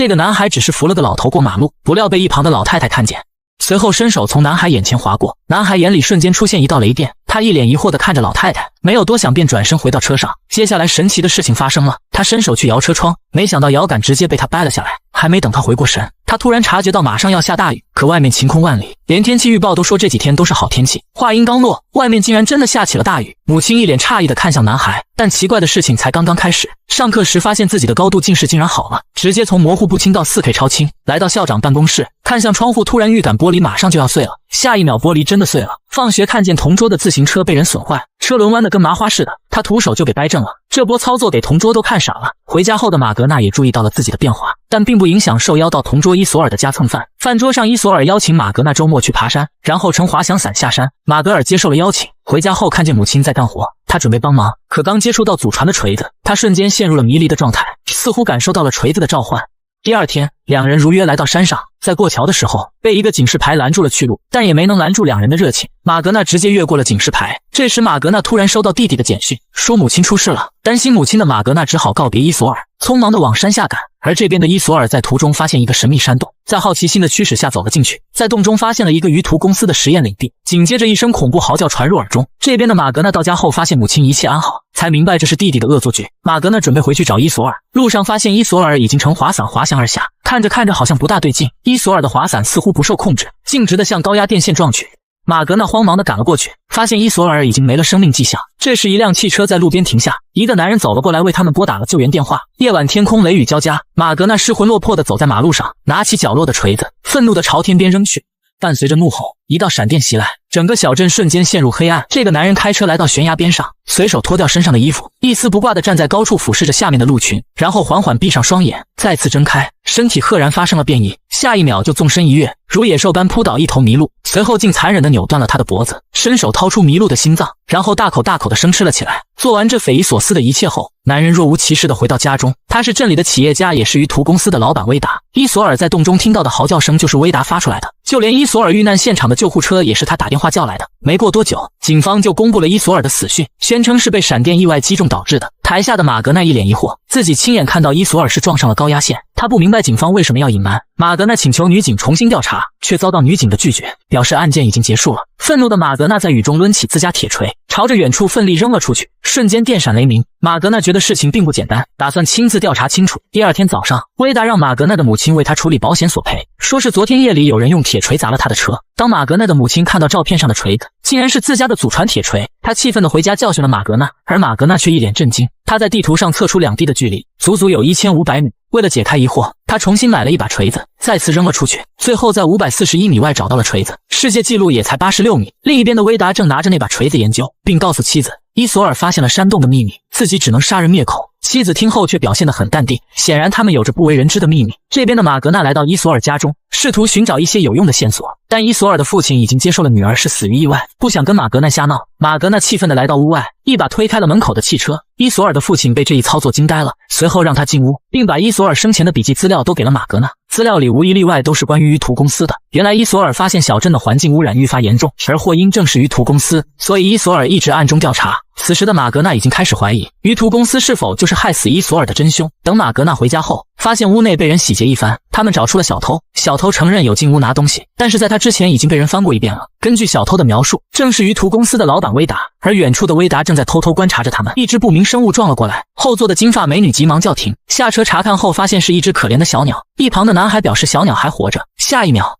这个男孩只是扶了个老头过马路，不料被一旁的老太太看见，随后伸手从男孩眼前划过，男孩眼里瞬间出现一道雷电，他一脸疑惑地看着老太太，没有多想便转身回到车上。接下来神奇的事情发生了，他伸手去摇车窗，没想到摇杆直接被他掰了下来，还没等他回过神，他突然察觉到马上要下大雨，可外面晴空万里，连天气预报都说这几天都是好天气。话音刚落，外面竟然真的下起了大雨。母亲一脸诧异地看向男孩，但奇怪的事情才刚刚开始。上课时发现自己的高度近视竟然好了，直接从模糊不清到 4K 超清。来到校长办公室，看向窗户，突然预感玻璃马上就要碎了，下一秒玻璃真的碎了。放学看见同桌的自行车被人损坏，车轮弯的跟麻花似的，他徒手就给掰正了，这波操作给同桌都看傻了。回家后的马格纳也注意到了自己的变化，但并不影响受邀到同桌伊索尔的家蹭饭。饭桌上，伊索尔邀请马格纳周末去爬山，然后乘滑翔伞下山。马格尔接受了邀请，回家后看见母亲在干活，他准备帮忙，可刚接触到祖传的锤子，他瞬间陷入了迷离的状态，似乎感受到了锤子的召唤。第二天，两人如约来到山上，在过桥的时候被一个警示牌拦住了去路，但也没能拦住两人的热情。马格纳直接越过了警示牌。这时马格纳突然收到弟弟的简讯，说母亲出事了。担心母亲的马格纳只好告别伊索尔，匆忙的往山下赶。而这边的伊索尔在途中发现一个神秘山洞，在好奇心的驱使下走了进去，在洞中发现了一个鱼图公司的实验领地。紧接着一声恐怖嚎叫传入耳中。这边的马格纳到家后发现母亲一切安好，才明白这是弟弟的恶作剧。马格纳准备回去找伊索尔，路上发现伊索尔已经乘滑伞滑翔而下，看着看着好像不大对劲，伊索尔的滑伞似乎不受控制，径直的向高压电线撞去。马格纳慌忙的赶了过去，发现伊索尔已经没了生命迹象。这时一辆汽车在路边停下，一个男人走了过来，为他们拨打了救援电话。夜晚天空雷雨交加，马格纳失魂落魄的走在马路上，拿起角落的锤子，愤怒的朝天边扔去。伴随着怒吼，一道闪电袭来，整个小镇瞬间陷入黑暗。这个男人开车来到悬崖边上，随手脱掉身上的衣服，一丝不挂地站在高处俯视着下面的鹿群，然后缓缓闭上双眼，再次睁开，身体赫然发生了变异，下一秒就纵身一跃，如野兽般扑倒一头麋鹿，随后竟残忍地扭断了他的脖子，伸手掏出麋鹿的心脏，然后大口大口地生吃了起来。做完这匪夷所思的一切后，男人若无其事地回到家中。他是镇里的企业家，也是鱼图公司的老板威达。伊索尔在洞中听到的嚎叫声就是威达发出来的，就连伊索尔遇难现场的救护车也是他打电话叫来的。没过多久，警方就公布了伊索尔的死讯，宣称是被闪电意外击中导致的。台下的马格纳一脸疑惑，自己亲眼看到伊索尔是撞上了高压线，他不明白警方为什么要隐瞒。马格纳请求女警重新调查，却遭到女警的拒绝，表示案件已经结束了。愤怒的马格纳在雨中抡起自家铁锤，朝着远处奋力扔了出去，瞬间电闪雷鸣。马格纳觉得事情并不简单，打算亲自调查清楚。第二天早上，威达让马格纳的母亲为他处理保险索赔，说是昨天夜里有人用铁锤砸了他的车。当马格纳的母亲看到照片上的锤子，竟然是自家的祖传铁锤，他气愤地回家教训了马格纳，而马格纳却一脸震惊。他在地图上测出两地的距离，足足有1500米。为了解开疑惑，他重新买了一把锤子，再次扔了出去，最后在541米外找到了锤子，世界纪录也才86米。另一边的威达正拿着那把锤子研究，并告诉妻子，伊索尔发现了山洞的秘密，自己只能杀人灭口。妻子听后却表现得很淡定，显然他们有着不为人知的秘密。这边的马格纳来到伊索尔家中，试图寻找一些有用的线索，但伊索尔的父亲已经接受了女儿是死于意外，不想跟马格纳瞎闹。马格纳气愤地来到屋外，一把推开了门口的汽车。伊索尔的父亲被这一操作惊呆了，随后让他进屋，并把伊索尔生前的笔记资料都给了马格纳。资料里无一例外都是关于鱼图公司的。原来伊索尔发现小镇的环境污染愈发严重，而祸因正是鱼图公司，所以伊索尔一直暗中调查。此时的马格纳已经开始怀疑鱼图公司是否就是害死伊索尔的真凶。等马格纳回家后，发现屋内被人洗劫一番，他们找出了小偷。小偷承认有进屋拿东西，但是在他之前已经被人翻过一遍了。根据小偷的描述，正是鱼图公司的老板威达，而远处的威达正在偷偷观察着他们。一只不明生物撞了过来，后座的金发美女急忙叫停，下车查看后发现是一只可怜的小鸟。一旁的男孩表示小鸟还活着，下一秒，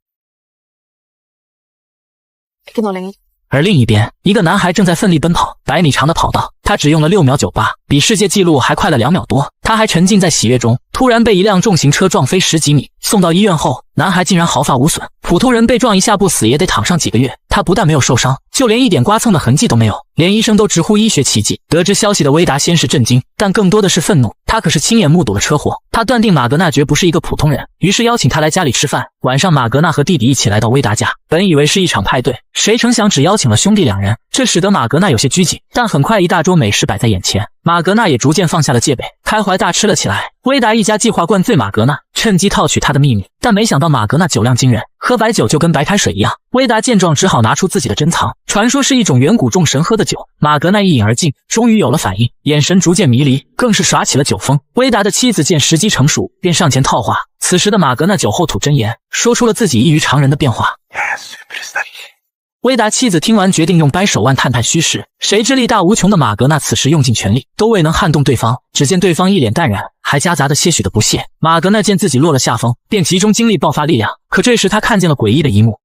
而另一边，一个男孩正在奋力奔跑，100米长的跑道，他只用了6秒98，比世界纪录还快了2秒多。他还沉浸在喜悦中，突然被一辆重型车撞飞10几米，送到医院后，男孩竟然毫发无损。普通人被撞一下不死也得躺上几个月，他不但没有受伤，就连一点刮蹭的痕迹都没有，连医生都直呼医学奇迹。得知消息的威达先是震惊，但更多的是愤怒，他可是亲眼目睹了车祸，他断定马格纳绝不是一个普通人，于是邀请他来家里吃饭。晚上马格纳和弟弟一起来到威达家，本以为是一场派对，谁成想只邀请了兄弟2人，这使得马格纳有些拘谨，但很快一大桌美食摆在眼前，马格纳也逐渐放下了戒备，开怀大吃了起来。威达一家计划灌醉马格纳，趁机套取他的秘密，但没想到马格纳酒量惊人，喝白酒就跟白开水一样。威达见状只好拿出自己的珍藏，传说是一种远古众神喝的酒。马格纳一饮而尽，终于有了反应，眼神逐渐迷离，更是耍起了酒疯。威达的妻子见时机成熟，便上前套话，此时的马格纳酒后吐真言，说出了自己异于常人的变化。威达妻子听完，决定用掰手腕探探虚实。谁知力大无穷的马格纳此时用尽全力，都未能撼动对方。只见对方一脸淡然，还夹杂着些许的不屑。马格纳见自己落了下风，便集中精力爆发力量。可这时他看见了诡异的一幕。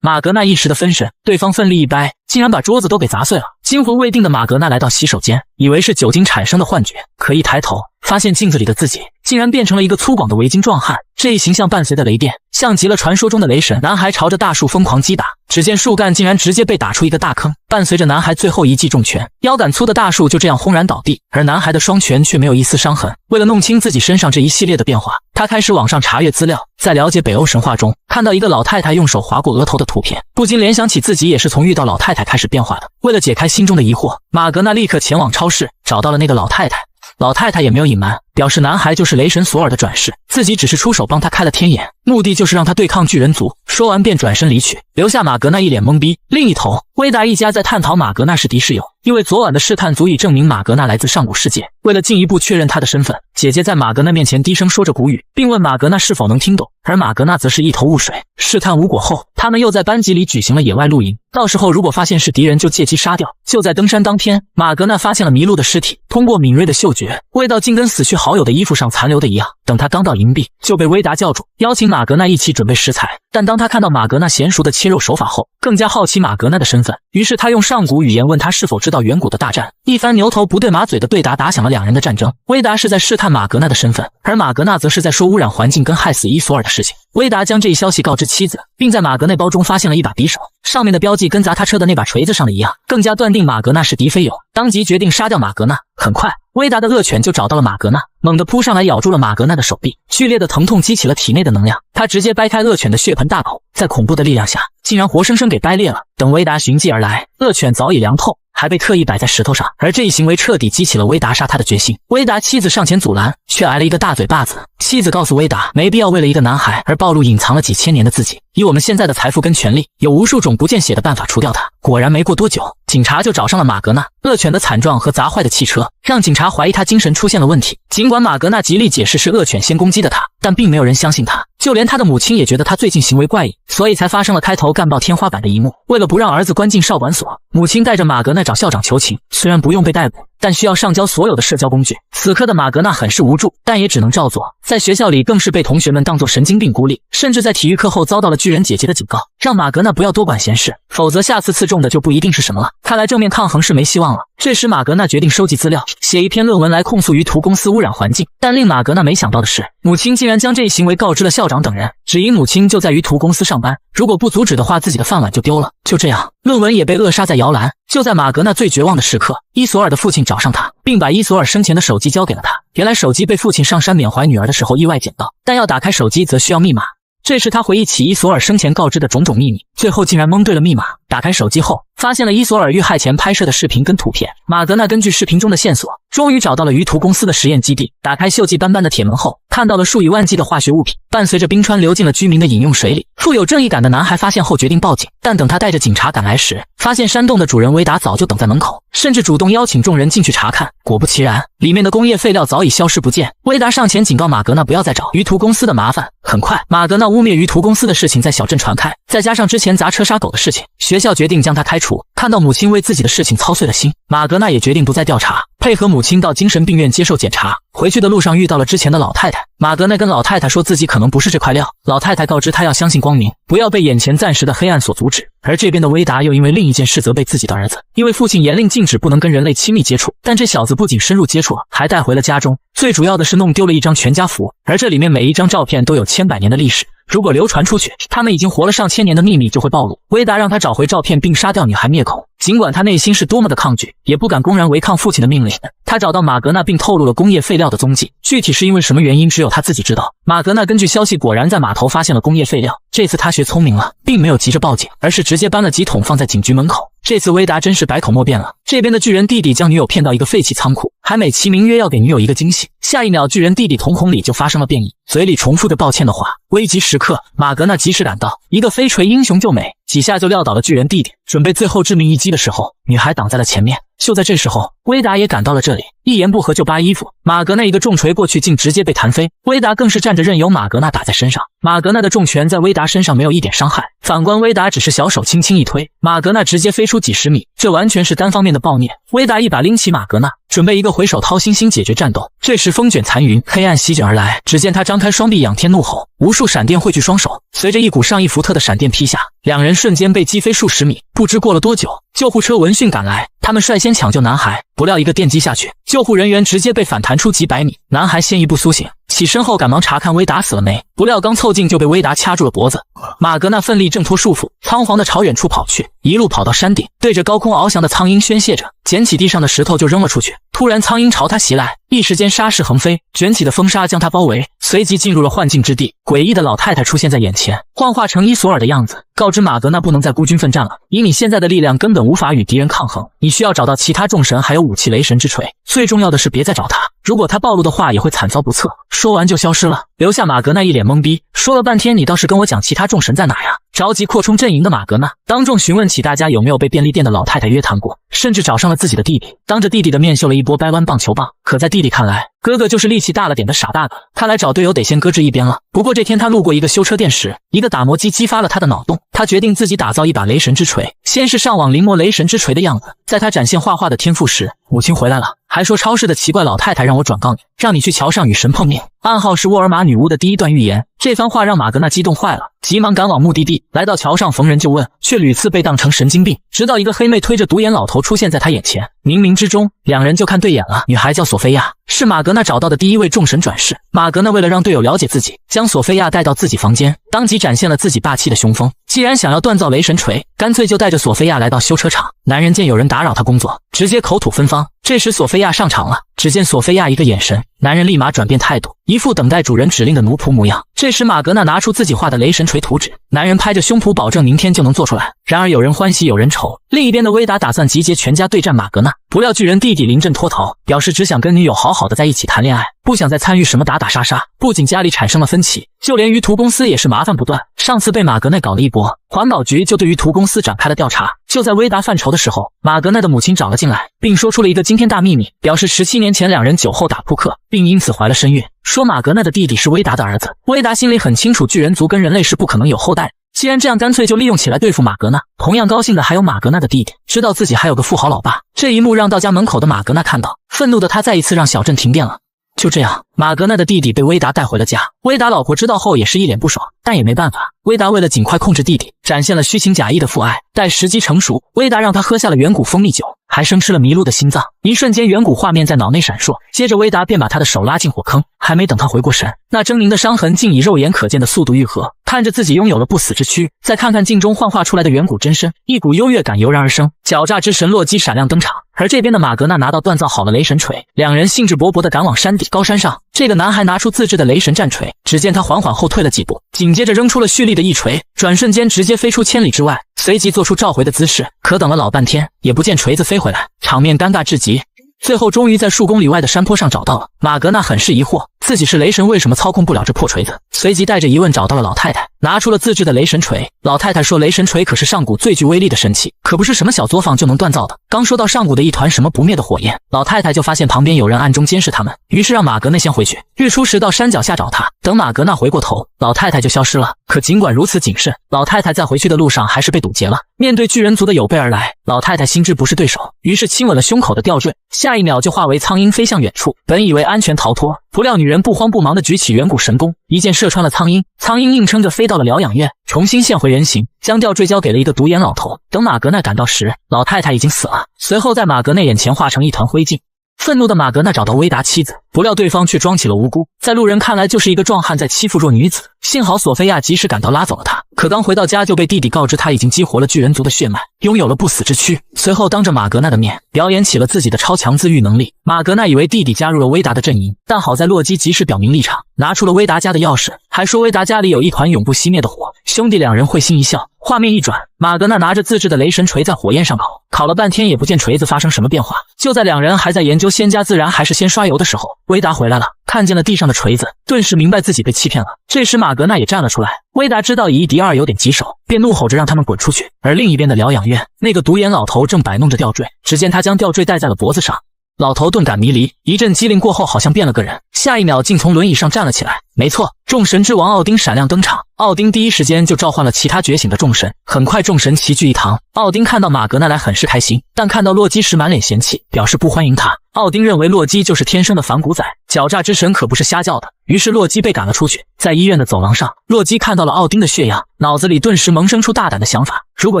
马格纳一时的分神，对方奋力一掰，竟然把桌子都给砸碎了。惊魂未定的马格纳来到洗手间，以为是酒精产生的幻觉，可一抬头，发现镜子里的自己竟然变成了一个粗犷的维京壮汉。这一形象伴随的雷电，像极了传说中的雷神。男孩朝着大树疯狂击打，只见树干竟然直接被打出一个大坑。伴随着男孩最后一记重拳，腰杆粗的大树就这样轰然倒地，而男孩的双拳却没有一丝伤痕。为了弄清自己身上这一系列的变化，他开始网上查阅资料，在了解北欧神话中看到一个老太太用手划过额头的图片，不禁联想起自己也是从遇到老太太开始变化的。为了解开心中的疑惑，马格纳立刻前往超市，找到了那个老太太。老太太也没有隐瞒，表示男孩就是雷神索尔的转世，自己只是出手帮他开了天眼，目的就是让他对抗巨人族。说完便转身离去，留下马格纳一脸懵逼。另一头，威达一家在探讨马格纳是敌是友，因为昨晚的试探足以证明马格纳来自上古世界。为了进一步确认他的身份，姐姐在马格纳面前低声说着古语，并问马格纳是否能听懂，而马格纳则是一头雾水。试探无果后，他们又在班级里举行了野外露营，到时候如果发现是敌人就借机杀掉。就在登山当天，马格纳发现了迷路的尸体，通过敏锐的嗅觉，味道竟跟死去好友的衣服上残留的一样。等他刚到营地，就被威达叫住，邀请马格纳一起准备食材。但当他看到马格纳娴熟的切肉手法后，更加好奇马格纳的身份，于是他用上古语言问他是否知道远古的大战。一番牛头不对马嘴的对答打响了两人的战争。威达是在试探马格纳的身份，而马格纳则是在说污染环境跟害死伊索尔的事情。威达将这一消息告知妻子，并在马格纳包中发现了一把匕首，上面的标记跟砸他车的那把锤子上的一样，更加断定马格纳是敌非友，当即决定杀掉马格纳。很快，威达的恶犬就找到了马格纳，猛地扑上来咬住了马格纳的手臂，剧烈的疼痛激起了体内的能量，他直接掰开恶犬的血盆大口，在恐怖的力量下，竟然活生生给掰裂了。等威达寻迹而来，恶犬早已凉透，还被特意摆在石头上，而这一行为彻底激起了威达杀他的决心。威达妻子上前阻拦，却挨了一个大嘴巴子。妻子告诉威达，没必要为了一个男孩而暴露隐藏了几千年的自己，以我们现在的财富跟权力，有无数种不见血的办法除掉他。果然没过多久，警察就找上了马格纳。恶犬的惨状和砸坏的汽车让警察怀疑他精神出现了问题。尽管马格纳极力解释是恶犬先攻击的他，但并没有人相信他，就连他的母亲也觉得他最近行为怪异，所以才发生了开头干爆天花板的一幕。为了不让儿子关进少管所，母亲带着马格纳找校长求情，虽然不用被逮捕，但需要上交所有的社交工具。此刻的马格纳很是无助，但也只能照做。在学校里更是被同学们当作神经病孤立，甚至在体育课后遭到了巨人姐姐的警告，让马格纳不要多管闲事，否则下次刺中的就不一定是什么了。看来正面抗衡是没希望了。这时马格纳决定收集资料，写一篇论文来控诉鱼图公司污染环境。但令马格纳没想到的是，母亲竟然将这一行为告知了校长等人，只因母亲就在鱼图公司上班，如果不阻止的话，自己的饭碗就丢了。就这样，论文也被扼杀在摇篮。就在马格纳最绝望的时刻，伊索尔的父亲找上他，并把伊索尔生前的手机交给了他。原来手机被父亲上山缅怀女儿的时候意外捡到，但要打开手机则需要密码。这时他回忆起伊索尔生前告知的种种秘密，最后竟然蒙对了密码。打开手机后，发现了伊索尔遇害前拍摄的视频跟图片。马格纳根据视频中的线索，终于找到了鱼图公司的实验基地。打开锈迹斑斑的铁门后，看到了数以万计的化学物品，伴随着冰川流进了居民的饮用水里。富有正义感的男孩发现后决定报警，但等他带着警察赶来时，发现山洞的主人威达早就等在门口，甚至主动邀请众人进去查看。果不其然，里面的工业废料早已消失不见。威达上前警告马格纳不要再找鱼图公司的麻烦。很快，马格纳污蔑鱼图公司的事情在小镇传开，再加上之前砸车杀狗的事情，学校决定将他开除。看到母亲为自己的事情操碎了心，马格纳也决定不再调查，配合母亲到精神病院接受检查。回去的路上遇到了之前的老太太，马格纳跟老太太说自己可能不是这块料，老太太告知他要相信光明，不要被眼前暂时的黑暗所阻止。而这边的威达又因为另一件事责备自己的儿子，因为父亲严令禁止不能跟人类亲密接触，但这小子不仅深入接触了，还带回了家中，最主要的是弄丢了一张全家福，而这里面每一张照片都有千百年的历史，如果流传出去，他们已经活了上千年的秘密就会暴露。威达让他找回照片并杀掉女孩灭口，尽管他内心是多么的抗拒，也不敢公然违抗父亲的命令。他找到马格纳并透露了工业废料的踪迹，具体是因为什么原因只有他自己知道。马格纳根据消息果然在码头发现了工业废料，这次他学聪明了，并没有急着报警，而是直接搬了几桶放在警局门口。这次威达真是百口莫辩了，这边的巨人弟弟将女友骗到一个废弃仓库，还美其名曰要给女友一个惊喜，下一秒巨人弟弟瞳孔里就发生了变异，嘴里重复着抱歉的话。危急时刻，马格纳及时赶到，一个飞锤英雄救美，几下就撂倒了巨人弟弟。准备最后致命一击的时候，女孩挡在了前面，就在这时候，威达也赶到了这里，一言不合就扒衣服。马格纳一个重锤过去，竟直接被弹飞。威达更是站着任由马格纳打在身上。马格纳的重拳在威达身上没有一点伤害，反观威达只是小手轻轻一推，马格纳直接飞出几十米，这完全是单方面的暴虐。威达一把拎起马格纳，准备一个回手掏心心解决战斗。这时风卷残云，黑暗席卷而来，只见他张开双臂仰天怒吼，无数闪电汇聚双手，随着一股上亿伏特的闪电劈下，两人瞬间被击飞数十米。不知过了多久，救护车闻讯赶来，他们率先抢救男孩，不料一个电击下去，救护人员直接被反弹出几百米，男孩先一步苏醒，起身后赶忙查看威达死了没，不料刚凑近就被威达掐住了脖子。马格纳奋力挣脱束缚，仓皇地朝远处跑去，一路跑到山顶，对着高空翱翔的苍鹰宣泄着，捡起地上的石头就扔了出去。突然苍鹰朝他袭来，一时间沙势横飞，卷起的风沙将他包围，随即进入了幻境之地。诡异的老太太出现在眼前，幻化成伊索尔的样子，告知马格纳不能再孤军奋战了，以你现在的力量根本无法与敌人抗衡，你需要找到其他众神还有武器雷神之锤，最重要的是别再找他，如果他暴露的话也会惨遭不测。说完就消失了，留下马格纳一脸懵逼，说了半天你倒是跟我讲其他众神在哪呀？着急扩充阵营的马格纳当众询问起大家有没有被便利店的老太太约谈过，甚至找上了自己的弟弟，当着弟弟的面秀了一波掰弯棒球棒。可在弟弟看来，哥哥就是力气大了点的傻大个，看来找队友得先搁置一边了。不过这天他路过一个修车店时，一个打磨机激发了他的脑洞，他决定自己打造一把雷神之锤。先是上网临摹雷神之锤的样子，在他展现画画的天赋时，母亲回来了，还说超市的奇怪老太太让我转告你，让你去桥上与神碰面，暗号是沃尔玛女巫的第一段预言。这番话让马格纳激动坏了，急忙赶往目的地，来到桥上逢人就问，却屡次被当成神经病，直到一个黑妹推着独眼老头出现在他眼前，冥冥之中两人就看对眼了。女孩叫索菲亚，是马格纳找到的第一位众神转世。马格纳为了让队友了解自己，将索菲亚带到自己房间，当即展现了自己霸气的雄风。既然想要锻造雷神锤，干脆就带着索菲亚来到修车厂。男人见有人打扰他工作，直接口吐芬芳。这时索菲亚上场了，只见索菲亚一个眼神，男人立马转变态度，一副等待主人指令的奴仆模样。这时马格纳拿出自己画的雷神锤图纸，男人拍着胸脯保证明天就能做出来。然而有人欢喜有人愁，另一边的威达打算集结全家对战马格纳，不料巨人弟弟临阵脱逃，表示只想跟女友好好的在一起谈恋爱，不想再参与什么打打杀杀。不仅家里产生了分歧，就连鱼图公司也是麻烦不断。上次被马格纳搞了一波，环保局就对鱼图公司展开了调查。就在威达犯愁的时候，马格纳的母亲找了进来，并说出了一个惊天大秘密，表示17年前两人酒后打扑克，并因此怀了身孕，说马格纳的弟弟是威达的儿子。威达心里很清楚，巨人族跟人类是不可能有后代，既然这样，干脆就利用起来对付马格纳。同样高兴的还有马格纳的弟弟，知道自己还有个富豪老爸。这一幕让到家门口的马格纳看到，愤怒的他再一次让小镇停电了。就这样，马格纳的弟弟被威达带回了家。威达老婆知道后也是一脸不爽，但也没办法。威达为了尽快控制弟弟，展现了虚情假意的父爱。待时机成熟，威达让他喝下了远古蜂蜜酒，还生吃了麋鹿的心脏。一瞬间，远古画面在脑内闪烁，接着威达便把他的手拉进火坑。还没等他回过神，那狰狞的伤痕竟以肉眼可见的速度愈合。看着自己拥有了不死之躯，再看看镜中幻化出来的远古真身，一股优越感油然而生。狡诈之神洛基闪亮登场，而这边的马格纳拿到锻造好了雷神锤，两人兴致勃勃地赶往山顶高山上。这个男孩拿出自制的雷神战锤，只见他缓缓后退了几步，紧接着扔出了蓄力的一锤，转瞬间直接飞出千里之外，随即做出召回的姿势。可等了老半天，也不见锤子飞回来，场面尴尬至极。最后终于在数公里外的山坡上找到了。马格纳很是疑惑，自己是雷神为什么操控不了这破锤子，随即带着疑问找到了老太太，拿出了自制的雷神锤。老太太说，雷神锤可是上古最具威力的神器，可不是什么小作坊就能锻造的。刚说到上古的一团什么不灭的火焰，老太太就发现旁边有人暗中监视他们，于是让马格纳先回去，日出时到山脚下找他。等马格纳回过头，老太太就消失了。可尽管如此谨慎，老太太在回去的路上还是被堵截了。面对巨人族的有备而来，老太太心知不是对手，于是亲吻了胸口的吊坠，下一秒就化为苍鹰飞向远处。本以为安全逃脱，不料女人不慌不忙地举起远古神弓，一箭射穿了苍鹰。苍鹰硬撑着飞到了疗养院，重新现回人形，将吊坠交给了一个独眼老头。等马格纳赶到时，老太太已经死了，随后在马格纳眼前化成一团灰烬。愤怒的马格纳找到威达妻子，不料对方却装起了无辜，在路人看来就是一个壮汉在欺负弱女子。幸好索菲亚及时赶到拉走了他，可刚回到家就被弟弟告知他已经激活了巨人族的血脉，拥有了不死之躯。随后当着马格纳的面表演起了自己的超强自愈能力。马格纳以为弟弟加入了威达的阵营，但好在洛基及时表明立场，拿出了威达家的钥匙，还说威达家里有一团永不熄灭的火。兄弟两人会心一笑。画面一转，马格纳拿着自制的雷神锤在火焰上烤了半天也不见锤子发生什么变化。就在两人还在研究先加孜然还是先刷油的时候，威达回来了，看见了地上的锤子，顿时明白自己被欺骗了。这时马格纳也站了出来，威达知道以一敌二有点棘手，便怒吼着让他们滚出去。而另一边的疗养院，那个独眼老头正摆弄着吊坠，只见他将吊坠戴在了脖子上。老头顿感迷离，一阵机灵过后好像变了个人，下一秒竟从轮椅上站了起来。没错，众神之王奥丁闪亮登场。奥丁第一时间就召唤了其他觉醒的众神，很快众神齐聚一堂。奥丁看到马格纳来很是开心，但看到洛基时满脸嫌弃，表示不欢迎他。奥丁认为洛基就是天生的反骨仔，狡诈之神可不是瞎叫的，于是洛基被赶了出去。在医院的走廊上，洛基看到了奥丁的血样，脑子里顿时萌生出大胆的想法，如果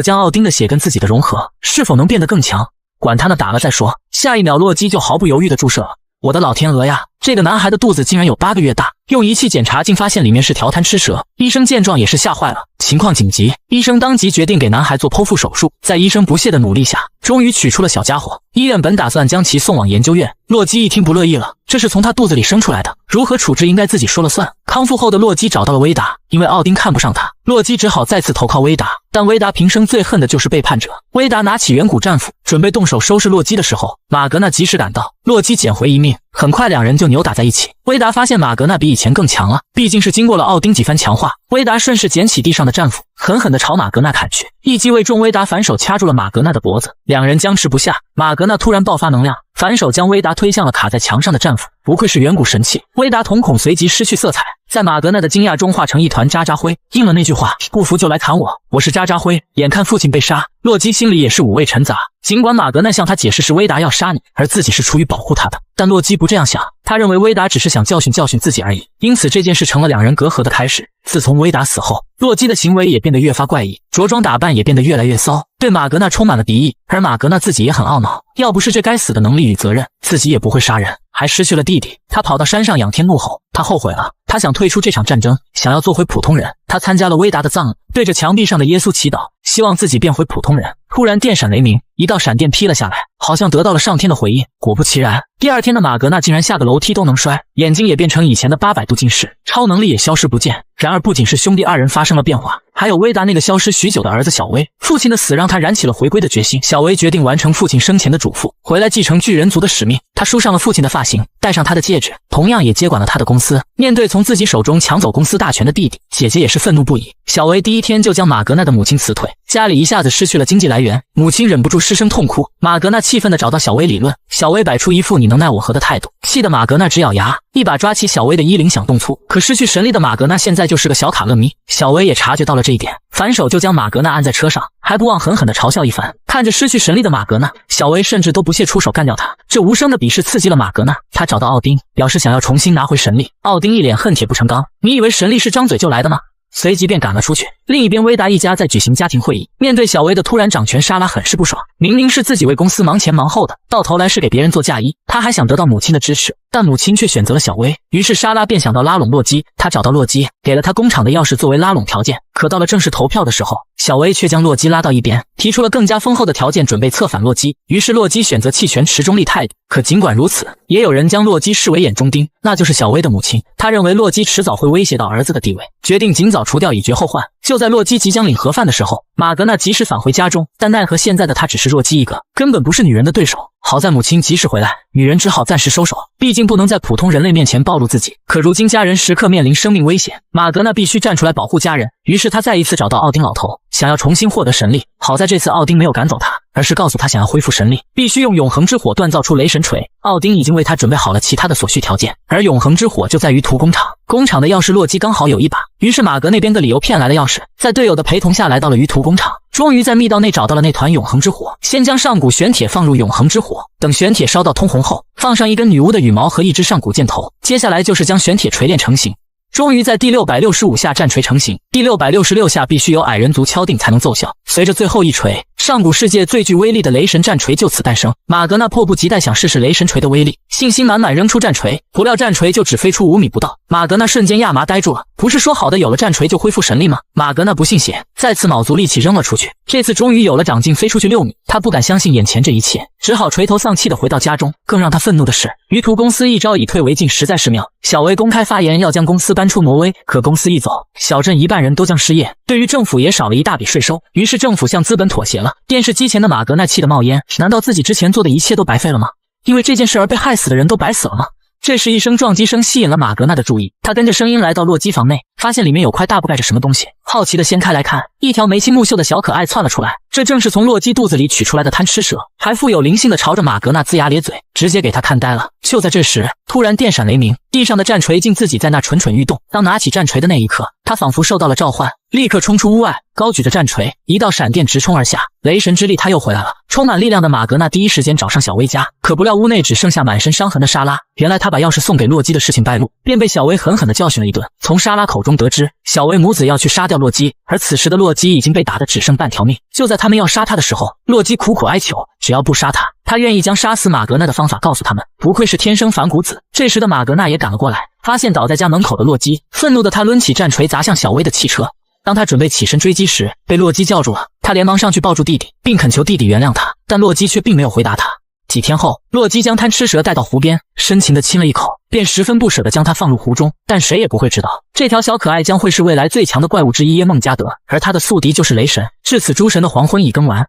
将奥丁的血跟自己的融合，是否能变得更强？管他呢，打了再说。下一秒洛基就毫不犹豫地注射了。我的老天鹅呀，这个男孩的肚子竟然有8个月大，用仪器检查竟发现里面是条贪吃蛇。医生见状也是吓坏了，情况紧急，医生当即决定给男孩做剖腹手术。在医生不懈的努力下，终于取出了小家伙。医院本打算将其送往研究院，洛基一听不乐意了，这是从他肚子里生出来的，如何处置应该自己说了算。康复后的洛基找到了威达，因为奥丁看不上他，洛基只好再次投靠威达，但威达平生最恨的就是背叛者。威达拿起远古战斧，准备动手收拾洛基的时候，马格纳及时赶到，洛基捡回一命，很快两人就扭打在一起。威达发现马格纳比以前更强了，毕竟是经过了奥丁几番强化。威达顺势捡起地上的战斧，狠狠地朝马格纳砍去，一击未中，威达反手掐住了马格纳的脖子，两人僵持不下。马格纳突然爆发能量，反手将威达推向了卡在墙上的战斧，不愧是远古神器。威达瞳孔随即失去色彩，在马格纳的惊讶中化成一团渣渣灰，应了那句话，不服就来砍我，我是渣渣灰。眼看父亲被杀，洛基心里也是五味陈杂。尽管马格纳向他解释是威达要杀你，而自己是出于保护他的，但洛基不这样想，他认为威达只是想教训自己而已，因此这件事成了两人隔阂的开始。自从威达死后，洛基的行为也变得越发怪异，着装打扮也变得越来越骚，对马格纳充满了敌意。而马格纳自己也很懊恼，要不是这该死的能力与责任，自己也不会杀人，还失去了弟弟。他跑到山上仰天怒吼，他后悔了，他想退出这场战争，想要做回普通人。他参加了威达的葬礼，对着墙壁上的耶稣祈祷，希望自己变回普通人。突然电闪雷鸣，一道闪电劈了下来，好像得到了上天的回应。果不其然，第二天的马格纳竟然下个楼梯都能摔，眼睛也变成以前的800度近视，超能力也消失不见。然而不仅是兄弟二人发生了变化，还有威达那个消失许久的儿子小威。父亲的死让他燃起了回归的决心，小威决定完成父亲生前的嘱咐，回来继承巨人族的使命。他梳上了父亲的发型，戴上他的戒指，同样也接管了他的公司。面对从自己手中抢走公司大权的弟弟，姐姐也是愤怒不已。小威第一天就将马格纳的母亲辞退，家里一下子失去了经济来源，母亲忍不住失声痛哭。马格纳气愤地找到小威理论，小威摆出一副你能奈我何的态度，气得马格纳直咬牙，一把抓起小威的衣领想动粗。可失去神力的马格纳现在就是个小卡勒迷，小威也察觉到了这一点，反手就将马格纳按在车上，还不忘狠狠地嘲笑一番。看着失去神力的马格纳，小威甚至都不屑出手干掉他。这无声的鄙视刺激了马格纳，他找到奥丁，表示想要重新拿回神力。奥丁一脸恨铁不成钢，你以为神力是张嘴就来的吗？随即便赶了出去。另一边，威达一家在举行家庭会议，面对小威的突然掌权，莎拉很是不爽。明明是自己为公司忙前忙后的，到头来是给别人做嫁衣，他还想得到母亲的支持，但母亲却选择了小威。于是莎拉便想到拉拢洛基，他找到洛基，给了他工厂的钥匙作为拉拢条件。可到了正式投票的时候，小威却将洛基拉到一边，提出了更加丰厚的条件，准备策反洛基。于是洛基选择弃权持中立态度。可尽管如此，也有人将洛基视为眼中钉，那就是小威的母亲。他认为洛基迟早会威胁到儿子的地位，决定尽早除掉以绝后患。就在洛基即将领盒饭的时候，马格纳及时返回家中，但奈何现在的他只是弱鸡一个，根本不是女人的对手。好在母亲及时回来，女人只好暂时收手，毕竟不能在普通人类面前暴露自己。可如今家人时刻面临生命危险，马格纳必须站出来保护家人。于是他再一次找到奥丁老头，想要重新获得神力。好在这次奥丁没有赶走他，而是告诉他想要恢复神力，必须用永恒之火锻造出雷神锤。奥丁已经为他准备好了其他的所需条件，而永恒之火就在于图工厂。工厂的钥匙洛基刚好有一把，于是马格那边的理由骗来了钥匙，在队友的陪同下来到了鱼图工厂，终于在密道内找到了那团永恒之火。先将上古玄铁放入永恒之火，等玄铁烧到通红后，放上一根女巫的羽毛和一只上古箭头，接下来就是将玄铁锤炼成型。终于在第665下战锤成型，第666下必须由矮人族敲定才能奏效。随着最后一锤，上古世界最具威力的雷神战锤就此诞生。马格纳迫不及待想试试雷神锤的威力，信心满满扔出战锤，不料战锤就只飞出5米不到。马格纳瞬间亚麻呆住了，不是说好的有了战锤就恢复神力吗？马格纳不信邪，再次卯足力气扔了出去。这次终于有了长进，飞出去6米。他不敢相信眼前这一切，只好垂头丧气地回到家中。更让他愤怒的是，鱼图公司一招以退为进，实在是妙。小威公开发言要将公司搬出挪威，可公司一走，小镇一半人都将失业，对于政府也少了一大笔税收。于是政府向资本妥协了。电视机前的马格纳气得冒烟，难道自己之前做的一切都白费了吗？因为这件事而被害死的人都白死了吗？这时一声撞击声吸引了马格纳的注意，他跟着声音来到洛基房内，发现里面有块大布盖着什么东西，好奇的掀开来看，一条眉清目秀的小可爱窜了出来，这正是从洛基肚子里取出来的贪吃蛇，还富有灵性的朝着马格纳龇牙咧嘴，直接给他看呆了。就在这时，突然电闪雷鸣，地上的战锤竟自己在那蠢蠢欲动。当拿起战锤的那一刻，他仿佛受到了召唤，立刻冲出屋外，高举着战锤，一道闪电直冲而下，雷神之力他又回来了。充满力量的马格纳第一时间找上小薇家，可不料屋内只剩下满身伤痕的莎拉。原来他把钥匙送给洛基的事情败露，便被小薇狠狠地教训了一顿。从莎拉口中得知，小薇母子要去杀掉洛基，而此时的洛基已经被打得只剩半条命。就在他们要杀他的时候，洛基苦苦哀求，只要不杀他，他愿意将杀死马格纳的方法告诉他们。不愧是天生反骨子。这时的马格纳也赶了过来，发现倒在家门口的洛基，愤怒的他抡起战锤砸向小薇的汽车。当他准备起身追击时，被洛基叫住了。他连忙上去抱住弟弟，并恳求弟弟原谅他，但洛基却并没有回答他。几天后，洛基将贪吃蛇带到湖边，深情地亲了一口，便十分不舍地将它放入湖中。但谁也不会知道，这条小可爱将会是未来最强的怪物之一耶梦加德，而他的宿敌就是雷神。至此，诸神的黄昏已更完。